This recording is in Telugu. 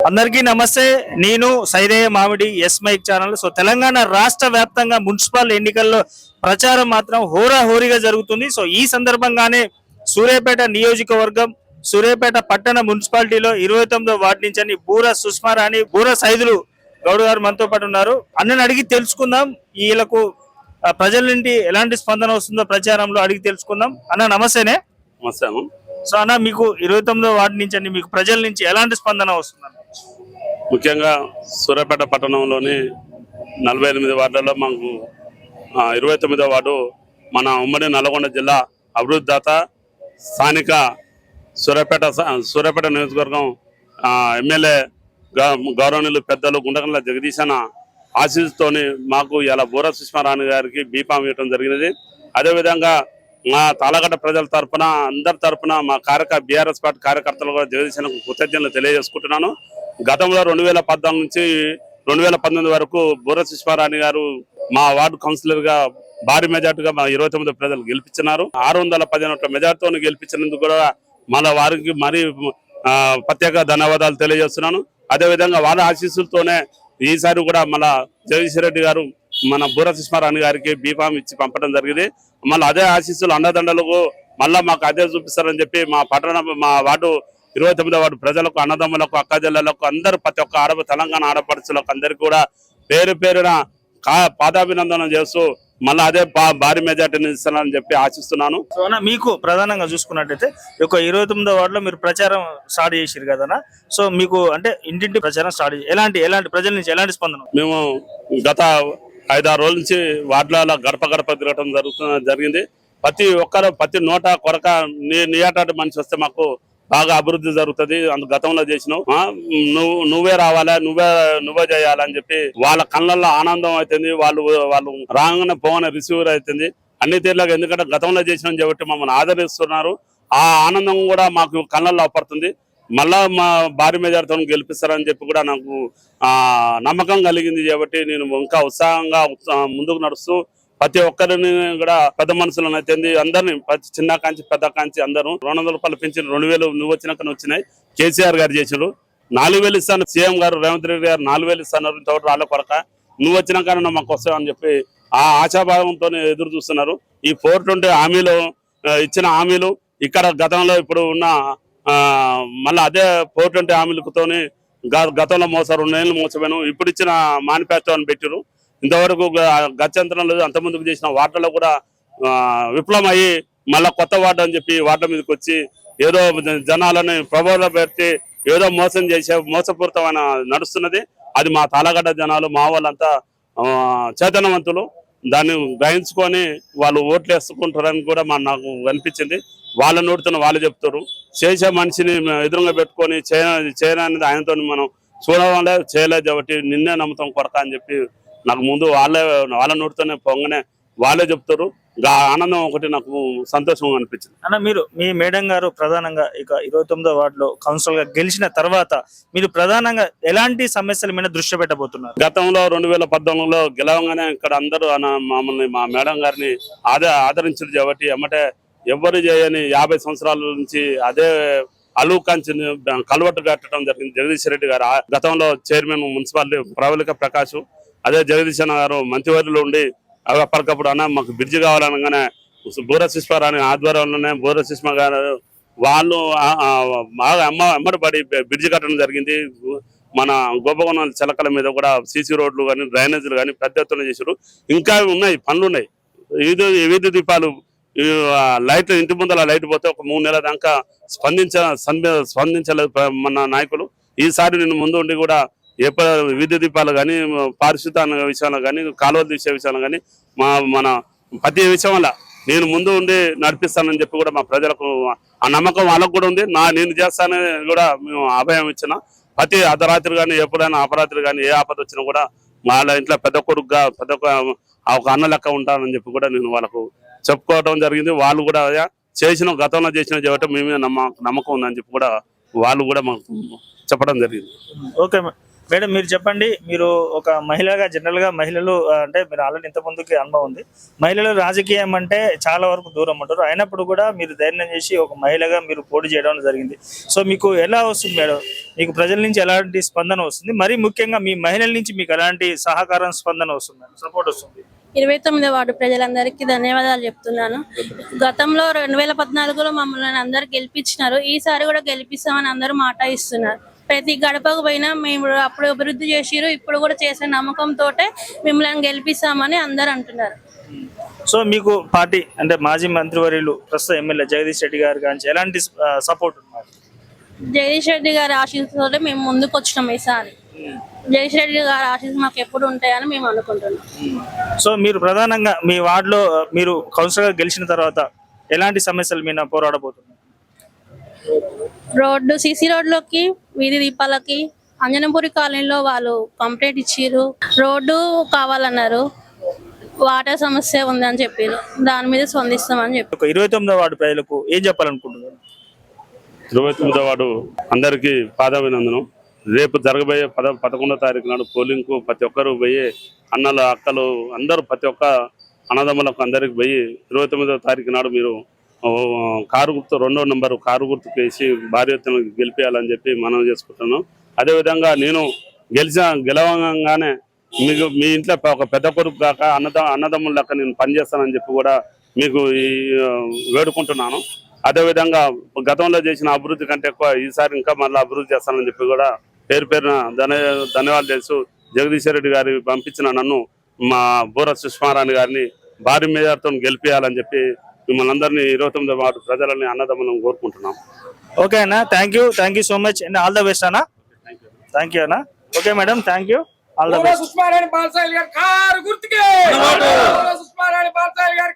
అందరికీ నమస్తే. నేను Saidayya Mamidi S mic channel. So Telangana రాష్ట్ర వ్యాప్తంగా మున్సిపల్ ఎన్నికల్లో ప్రచారం మాత్రం హోరాహోరీగా జరుగుతుంది. సో ఈ సందర్భంగానే సూర్యాపేట నియోజకవర్గం సూర్యాపేట పట్టణ మున్సిపాలిటీలో 29వ వార్డు నుంచి బూర సుష్మారాణి బూర సైదులు గౌడ్ గారు మనతో పాటు ఉన్నారు. అన్నని అడిగి తెలుసుకుందాం వీళ్ళకు ప్రజల నుండి ఎలాంటి స్పందన వస్తుందో ప్రచారంలో అడిగి తెలుసుకుందాం. అన్న నమస్తేనే. నమస్తే. సో అన్న మీకు 29వ వార్డు నుంచి మీకు ప్రజల నుంచి ఎలాంటి స్పందన వస్తుందన్న? ముఖ్యంగా సూర్యాపేట పట్టణంలోని 48 వార్డులలో మాకు 29వ వార్డు మన ఉమ్మడి నల్గొండ జిల్లా అభివృద్ధి దాత స్థానిక సూర్యాపేట నియోజకవర్గం ఎమ్మెల్యే గౌరవనీయులు పెద్దలు గుండగండ్ల జగదీశన ఆశీస్సుతోని మాకు ఇలా బూర సుష్మారాణి గారికి బీఫామ్ ఇవ్వడం జరిగినది. అదేవిధంగా మా తాళగడ్డ ప్రజల తరఫున అందరి తరఫున మా బీఆర్ఎస్ పార్టీ కార్యకర్తలు కూడా జగదీశనకు కృతజ్ఞతలు తెలియజేసుకుంటున్నాను. గతంలో 2014 నుంచి 2019 వరకు బూర సుష్మారాణి గారు మా వార్డు కౌన్సిలర్ గా భారీ మెజార్టీగా మా 29 ప్రజలు గెలిపించినారు. 610 మెజార్టీతో గెలిపించినందుకు కూడా మన వారికి మరీ ప్రత్యేక ధన్యవాదాలు తెలియజేస్తున్నాను. అదేవిధంగా వాళ్ళ ఆశీస్సులతోనే ఈసారి కూడా మన జగదీశ్వర రెడ్డి గారు మన బూర సుష్మారాణి గారికి బీఫామ్ ఇచ్చి పంపడం జరిగింది. మళ్ళీ అదే ఆశీస్సులు అండదండలకు మళ్ళా మాకు అదే చూపిస్తారని చెప్పి మా వార్డు 29వ వార్డు ప్రజలకు, అన్నదమ్ములకు, అక్కజల్లలకు అందరూ ప్రతి ఒక్క తెలంగాణ ఆడపడుచులకు అందరికీ కూడా పేరు పేరున పాదాభినందన చేస్తూ మళ్ళీ అదే భారీ మెజార్టీని ఇస్తానని చెప్పి ఆశిస్తున్నాను. సో అన్న మీకు ప్రధానంగా చూసుకున్నట్టయితే ఒక 29వ వార్డులో మీరు ప్రచారం స్టార్ట్ చేసారు కదన్నా. సో మీకు అంటే ఇంటింటి ప్రచారం స్టార్ట్ ఎలాంటి ప్రజల నుంచి ఎలాంటి స్పందన? మేము గత 5-6 రోజుల నుంచి వార్డుల గడప తిరగటం జరిగింది. ప్రతి నోట కొరక నియాటాటి మనిషి వస్తే మాకు బాగా అభివృద్ధి జరుగుతుంది. గతంలో చేసినావు, నువ్వే రావాలా, నువ్వే చేయాలని చెప్పి వాళ్ళ కళ్ళల్లో ఆనందం అవుతుంది. వాళ్ళు రాగానే పోగానే రిసీవర్ అవుతుంది అన్ని తీర్లాగా. ఎందుకంటే గతంలో చేసినాం కాబట్టి మమ్మల్ని ఆదరిస్తున్నారు. ఆ ఆనందం కూడా మాకు కళ్ళల్లో అవపడుతుంది. మళ్ళా మా భారీ మెజార్టీతో గెలిపిస్తారని చెప్పి కూడా నాకు నమ్మకం కలిగింది. కాబట్టి నేను ఇంకా ఉత్సాహంగా ముందుకు నడుస్తూ ప్రతి ఒక్కరిని కూడా పెద్ద మనుషులను అయితే అందరినీ ప్రతి చిన్న కాంచి పెద్ద కాంచి అందరూ 200 రూపాయలు పెంచిన 2000 నువ్వు వచ్చినాక వచ్చినాయి. కేసీఆర్ గారు చేసారు. 4000 ఇస్తాను. సీఎం గారు రేవంత్ రెడ్డి గారు 4000 ఇస్తున్నారు. ఇంతవరకు రాళ్ళ కొరక నువ్వు వచ్చినాక మాకు వస్తావని చెప్పి ఆ ఆశాభావంతో ఎదురు చూస్తున్నారు. ఈ 420 హామీలు ఇచ్చిన హామీలు ఇక్కడ గతంలో ఇప్పుడు ఉన్న మళ్ళీ అదే 420 హామీలతోని గతంలో 2 నెలలు మోసపోయాను. ఇప్పుడు ఇచ్చిన మేనిఫెస్టో అని పెట్టారు. ఇంతవరకు గత్యంతరం లేదు. అంత ముందుకు చేసిన వార్డులో కూడా విప్లవం అయ్యి మళ్ళా కొత్త వార్డు అని చెప్పి వార్డుల మీదకి వచ్చి ఏదో జనాలని ప్రభావం పెట్టి ఏదో మోసపూరితమైన నడుస్తున్నది. అది మా తాళగడ్డ జనాలు, మా వాళ్ళంతా చైతన్యవంతులు. దాన్ని గ్రహించుకొని వాళ్ళు ఓట్లు వేసుకుంటారని కూడా నాకు అనిపించింది. వాళ్ళ నోటితో వాళ్ళు చెప్తారు. చేసే మనిషిని ఎదురుగా పెట్టుకొని చేయననేది ఆయనతో మనం చూడడం చేయలేదు కాబట్టి నిన్నే నమ్ముతాం కొరక అని చెప్పి నాకు ముందు వాళ్ళ నోటితోనే పొంగనే వాళ్ళే చెప్తారు. ఆనందం ఒకటి నాకు సంతోషంగా అనిపించింది. అన్న మీరు మీ మేడం గారు ప్రధానంగా ఇక 29వ వార్డులో కౌన్సిలర్ గా గెలిచిన తర్వాత మీరు ప్రధానంగా ఎలాంటి సమస్యల మీద దృష్టి పెట్టబోతున్నారు? గతంలో 2014లో గెలవగానే ఇక్కడ అందరూ మమ్మల్ని మా మేడం గారిని ఆదరించారు కాబట్టి ఎమ్మటే ఎవ్వరు చేయని 50 సంవత్సరాల నుంచి అదే అలుకాంచి కలవట్టు కట్టడం జరిగింది. జగదీశ్వర రెడ్డి గారు గతంలో చైర్మన్ మున్సిపాలిటీ ప్రవళిక ప్రకాష్, అదే జగదీశన్ గారు మంత్రివర్యులు ఉండి అప్పటికప్పుడు అన్న మాకు బ్రిడ్జి కావాలనగానే బూర సుష్మారాణి ఆధ్వర్యంలోనే బూర సుష్మా గారు వాళ్ళు బాగా అమ్మడి పడి బ్రిడ్జి కట్టడం జరిగింది. మన గోపగొండ చిలకల మీద కూడా సీసీ రోడ్లు కానీ డ్రైనేజీలు కానీ పెద్ద ఎత్తున చేశారు. ఇంకా ఉన్నాయి, పనులు ఉన్నాయి. వీధి దీపాలు లైట్ ఇంటి ముందర లైట్ పోతే ఒక 3 నెలల దాకా స్పందించలేదు మన నాయకులు. ఈసారి నేను ముందు ఉండి కూడా విద్యుత్ దీపాలు కానీ పారిశుద్ధ విషయంలో కానీ కాలువలు తీసే విషయంలో కానీ మన ప్రతి విషయం వల్ల నేను ముందు ఉండి నడిపిస్తానని చెప్పి కూడా మా ప్రజలకు ఆ నమ్మకం వాళ్ళకు కూడా ఉంది. నేను చేస్తానని కూడా మేము అభయం ఇచ్చిన. ప్రతి అర్ధరాత్రి కానీ ఎప్పుడైనా అపరాత్రి కానీ ఏ ఆపద వచ్చినా కూడా వాళ్ళ ఇంట్లో పెద్ద కొడుకుగా ఒక అన్న లెక్క ఉంటానని చెప్పి కూడా నేను వాళ్ళకు చెప్పుకోవడం జరిగింది. వాళ్ళు కూడా గతంలో చేసిన చేయటం మేమే నమ్మకం ఉందని చెప్పి కూడా వాళ్ళు కూడా మాకు చెప్పడం జరిగింది. ఓకే మేడం మీరు చెప్పండి, మీరు ఒక మహిళగా జనరల్ గా మహిళలు అంటే మీరు ఆల్రెడీ ఇంత ముందుకి అనుభవం ఉంది, మహిళలు రాజకీయం అంటే చాలా వరకు దూరం ఉంటారు, అయినప్పుడు కూడా మీరు ధైర్యం చేసి ఒక మహిళగా మీరు పోటీ చేయడం జరిగింది. సో మీకు ఎలా వస్తుంది మేడం, మీకు ప్రజల నుంచి ఎలాంటి స్పందన వస్తుంది, మరి ముఖ్యంగా మీ మహిళల నుంచి మీకు ఎలాంటి సహకారం స్పందన వస్తుంది, సపోర్ట్ వస్తుంది? 29వ వార్డు ప్రజలందరికీ ధన్యవాదాలు చెప్తున్నాను. గతంలో 2014లో మమ్మల్ని అందరు గెలిపించినారు, ఈసారి కూడా గెలిపిస్తామని అందరూ మాట ఇస్తున్నారు. ప్రతి గడపకు పోయినా మేము అప్పుడు అభివృద్ధి చేసిరు, ఇప్పుడు కూడా చేసే నమ్మకంతో మిమ్మల్ని గెలిపిస్తామని అందరు అంటున్నారు. సో మీకు పార్టీ అంటే మాజీ మంత్రివర్యులు ప్రస్తుత ఎమ్మెల్యే జగదీష్ రెడ్డి గారి గురించి ఎలాంటి సపోర్ట్ ఉన్నారు? జగదీష్ రెడ్డి గారి ఆశీస్సుతో మేము ముందుకు వచ్చినాం. ఈసారి జగదీష్ రెడ్డి గారి ఆశీస్సు మాకు ఎప్పుడు ఉంటాయని మేము అనుకుంటున్నాం. సో మీరు ప్రధానంగా మీ వార్డులో మీరు కౌన్సిలర్ గెలిచిన తర్వాత ఎలాంటి సమస్యల మీద పోరాడబోతున్నారు? రోడ్డు సీసీ రోడ్లోకి, వీధి దీపాలకి, అంజనపూరి కాలనీలో వాళ్ళు కంప్లైంట్ ఇచ్చిర్రు, రోడ్డు కావాలన్నారు, వాటర్ సమస్య ఉందని చెప్పారు, దాని మీద స్పందిస్తామని చెప్పారు. ఒక 29వ వార్డు ప్రజలకు ఏం చెప్పాలనుకుంటున్నారు? 29వ వార్డు అందరికీ పాదాభినందనం. రేపు జరగబోయే 11వ తారీఖు నాడు పోలింగ్ కు ప్రతి ఒక్కరు పోయి అన్నలు అక్కలు అందరూ ప్రతి ఒక్క అన్నదమ్ములకు అందరికి పోయి 29వ తారీఖు నాడు మీరు కారు గుర్తు 2వ నంబరు కారు గుర్తుకు వేసి భారీ ఎత్తున గెలిపేయాలని చెప్పి మనం చేసుకుంటున్నాం. అదేవిధంగా నేను గెలవగానే మీకు మీ ఇంట్లో ఒక పెద్ద కొడుకు కాక అన్నదమ్ముల లెక్క నేను పనిచేస్తానని చెప్పి కూడా మీకు వేడుకుంటున్నాను. అదేవిధంగా గతంలో చేసిన అభివృద్ధి కంటే ఎక్కువ ఈసారి ఇంకా మళ్ళీ అభివృద్ధి చేస్తానని చెప్పి కూడా పేరున ధన్యవాదాలు తెలుసు. జగదీశ్వర రెడ్డి గారి పంపించిన నన్ను మా బూర సుష్మారాణి గారిని భారీ మెజార్టీతో గెలిపేయాలని చెప్పి మిమ్మల్ని అందరినీ 29వ వార్డు ప్రజలని అన్నదమ్ములను కోరుకుంటున్నాం. ఓకే అన్న, thank you so much and all the best అన్న. థ్యాంక్ యూ అన్న. Okay madam, thank you, all the best. Sushmarani Balasai గారు కారు గుర్తుకే, సుష్మారాణి బాలసాయి గారు